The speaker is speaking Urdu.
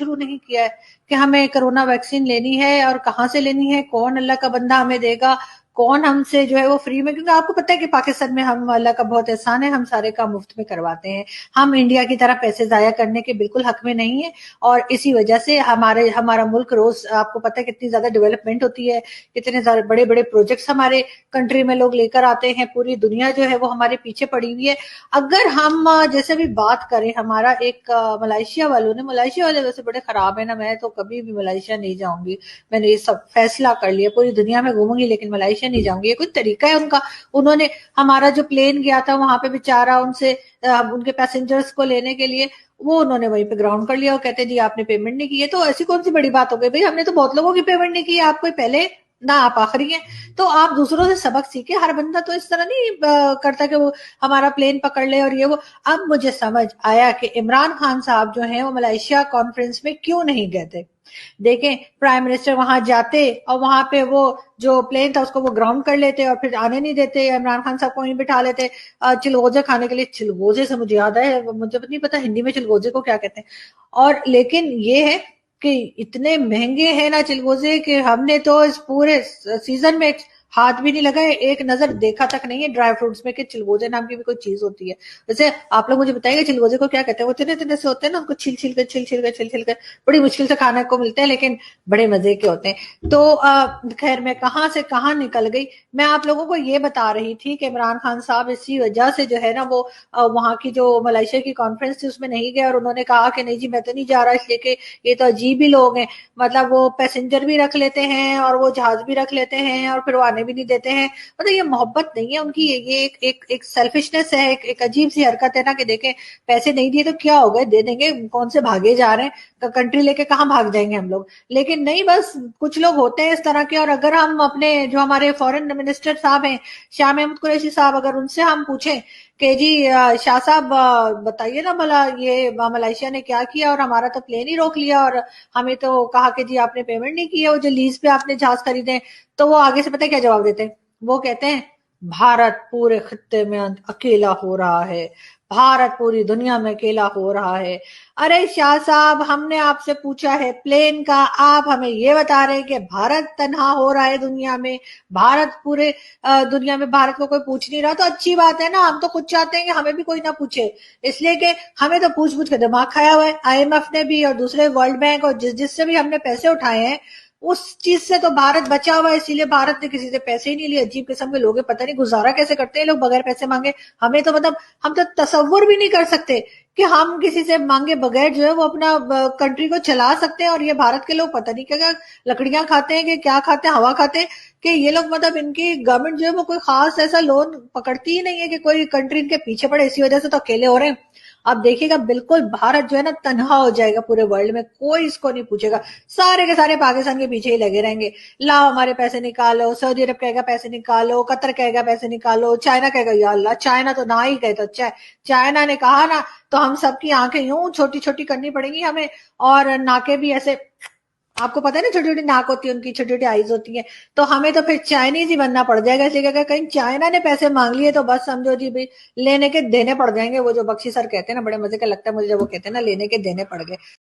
شروع نہیں کیا ہے کہ ہمیں کرونا ویکسین لینی ہے اور کہاں سے لینی ہے, کون اللہ کا بندہ ہمیں دے گا, کون ہم سے جو ہے وہ فری میں, کیونکہ آپ کو پتہ ہے کہ پاکستان میں ہم اللہ کا بہت احسان ہے, ہم سارے کام مفت میں کرواتے ہیں, ہم انڈیا کی طرح پیسے ضائع کرنے کے بالکل حق میں نہیں ہیں, اور اسی وجہ سے ہمارا ملک روز آپ کو پتہ ہے کتنی زیادہ ڈیولپمنٹ ہوتی ہے, کتنے زیادہ بڑے بڑے پروجیکٹس ہمارے کنٹری میں لوگ لے کر آتے ہیں, پوری دنیا جو ہے وہ ہمارے پیچھے پڑی ہوئی ہے. اگر ہم جیسے بھی بات کریں, ہمارا ایک ملائیشیا والوں نے, ملائیشیا والے ویسے بڑے خراب ہیں نا, میں تو کبھی بھی ملائیشیا نہیں جاؤں گی, میں نے یہ سب فیصلہ کر لیا, پوری دنیا میں گھوموں گی لیکن ملائیشیا نہیں جاؤں گی. یہ کوئی طریقہ ہے ان کا؟ انہوں نے ہمارا جو پلین گیا تھا وہاں پہ بیچارہ ان کے پیسنجرز کو لینے کے لیے, وہ انہوں نے وہیں پہ گراؤنڈ کر لیا, اور کہتے ہیں جی آپ نے پیمنٹ نہیں کی ہے. تو ایسی کون سی بڑی بات ہو گئی بھائی, ہم نے تو بہت لوگوں کی پیمنٹ نہیں کی ہے, آپ کوئی پہلے نہ آپ آخری ہیں. تو آپ دوسروں سے سبق سیکھیں, ہر بندہ تو اس طرح نہیں کرتا کہ وہ ہمارا پلین پکڑ لے اور یہ وہ. اب مجھے سمجھ آیا کہ عمران خان صاحب جو ہیں وہ ملائیشیا کانفرنس میں کیوں نہیں گئے تھے. دیکھیں پرائم منسٹر وہاں جاتے اور وہاں پہ وہ جو پلین تھا اس کو وہ گراؤنڈ کر لیتے اور پھر آنے نہیں دیتے, عمران خان صاحب کو وہیں بٹھا لیتے چلغوزے کھانے کے لیے. چلغوزے سے مجھے یاد ہے, مجھے نہیں پتا ہندی میں چلغوزے کو کیا کہتے ہیں, اور لیکن یہ ہے کہ اتنے مہنگے ہیں نا چلغوزے کہ ہم نے تو اس پورے سیزن میں ہاتھ بھی نہیں لگائے, ایک نظر دیکھا تک نہیں ہے ڈرائی فروٹس میں کہ چلغوزے نام کی بھی کوئی چیز ہوتی ہے. ویسے آپ لوگ مجھے بتائیں گے چلغوزے کو کیا کہتے ہیں؟ وہ اتنے اتنے سے ہوتے ہیں نا, ان کو چھیل چھیل کر بڑی مشکل سے کھانے کو ملتے ہیں, لیکن بڑے مزے کے ہوتے ہیں. تو خیر میں کہاں سے کہاں نکل گئی. میں آپ لوگوں کو یہ بتا رہی تھی کہ عمران خان صاحب اسی وجہ سے جو ہے نا وہ وہاں کی جو ملائیشیا کی کانفرنس تھی اس میں نہیں گئے, اور انہوں نے کہا کہ نہیں جی میں تو نہیں جا رہا, اس لیے کہ یہ تو عجیب ہی لوگ ہیں, مطلب وہ پیسنجر بھی رکھ لیتے ہیں اور وہ جہاز بھی رکھ لیتے ہیں اور پھر وہ آنے بھی نہیں دیتے ہیں. مطلب یہ محبت نہیں ہے ان کی, یہ ایک سیلفشنس ہے, ایک عجیب سی حرکت ہے نا کہ دیکھیں پیسے نہیں دیے تو کیا ہو گئے, دے دیں گے, کون سے بھاگے جا رہے ہیں, کنٹری لے کے کہاں بھاگ جائیں گے ہم لوگ. لیکن نہیں, بس کچھ لوگ ہوتے ہیں اس طرح کے. اور اگر ہم اپنے جو ہمارے فورن منسٹر صاحب ہیں شاہ محمود قریشی صاحب, اگر ان سے ہم پوچھیں کہ جی شاہ صاحب بتائیے نا بھلا یہ ملائیشیا نے کیا کیا, اور ہمارا تو پلین ہی روک لیا اور ہمیں تو کہا کہ جی آپ نے پیمنٹ نہیں کی ہے, وہ جو لیز پہ آپ نے جہاز خریدے, تو وہ آگے سے پتہ کیا جواب دیتے ہیں؟ وہ کہتے ہیں بھارت پورے خطے میں اکیلا ہو رہا ہے, بھارت پوری دنیا میں اکیلا ہو رہا ہے. ارے شاہ صاحب ہم نے آپ سے پوچھا ہے پلین کا, آپ ہمیں یہ بتا رہے ہیں کہ بھارت تنہا ہو رہا ہے دنیا میں, بھارت پورے دنیا میں بھارت کو کوئی پوچھ نہیں رہا. تو اچھی بات ہے نا, ہم تو خود چاہتے ہیں کہ ہمیں بھی کوئی نہ پوچھے, اس لیے کہ ہمیں تو پوچھ کے دماغ کھایا ہوا ہے. آئی ایم ایف نے بھی اور دوسرے ورلڈ بینک اور جس سے بھی ہم نے پیسے اٹھائے ہیں اس چیز سے تو بھارت بچا ہوا ہے, اسی لیے بھارت نے کسی سے پیسے ہی نہیں لیے. عجیب قسم کے لوگ ہیں, پتہ نہیں گزارا کیسے کرتے ہیں لوگ بغیر پیسے مانگے. ہمیں تو مطلب ہم تو تصور بھی نہیں کر سکتے کہ ہم کسی سے مانگے بغیر جو ہے وہ اپنا کنٹری کو چلا سکتے ہیں. اور یہ بھارت کے لوگ پتہ نہیں کیا لکڑیاں کھاتے ہیں کہ کیا کھاتے ہیں, ہوا کھاتے ہیں, کہ یہ لوگ مطلب ان کی گورنمنٹ جو ہے وہ کوئی خاص ایسا لون پکڑتی ہی نہیں ہے کہ کوئی کنٹری ان کے پیچھے پڑے, اسی وجہ سے تو اکیلے ہو رہے ہیں. اب دیکھیے گا بالکل بھارت جو ہے نا تنہا ہو جائے گا پورے ورلڈ میں, کوئی اس کو نہیں پوچھے گا, سارے کے سارے پاکستان کے پیچھے ہی لگے رہیں گے. لاؤ ہمارے پیسے نکالو, سعودی عرب کہے گا پیسے نکالو, قطر کہے گا پیسے نکالو, چائنا کہے گا یا اللہ چائنا تو نہ ہی کہے تو اچھا ہے, چائنا نے کہا نا تو ہم سب کی آنکھیں یوں چھوٹی چھوٹی کرنی پڑیں گی ہمیں, اور ناکیں بھی ایسے, آپ کو پتا ہے نا چھوٹی چھوٹی ناک ہوتی ہے ان کی, چھوٹی چھوٹی آئیز ہوتی ہیں, تو ہمیں تو پھر چائنیز ہی بننا پڑ جائے گا. اس لیے کہ کہیں چائنا نے پیسے مانگ لیے تو بس سمجھو جی بھائی لینے کے دینے پڑ جائیں گے. وہ جو بخشی سر کہتے ہیں نا, بڑے مزے کا لگتا ہے مجھے جب وہ کہتے ہیں نا لینے کے دینے پڑ گئے.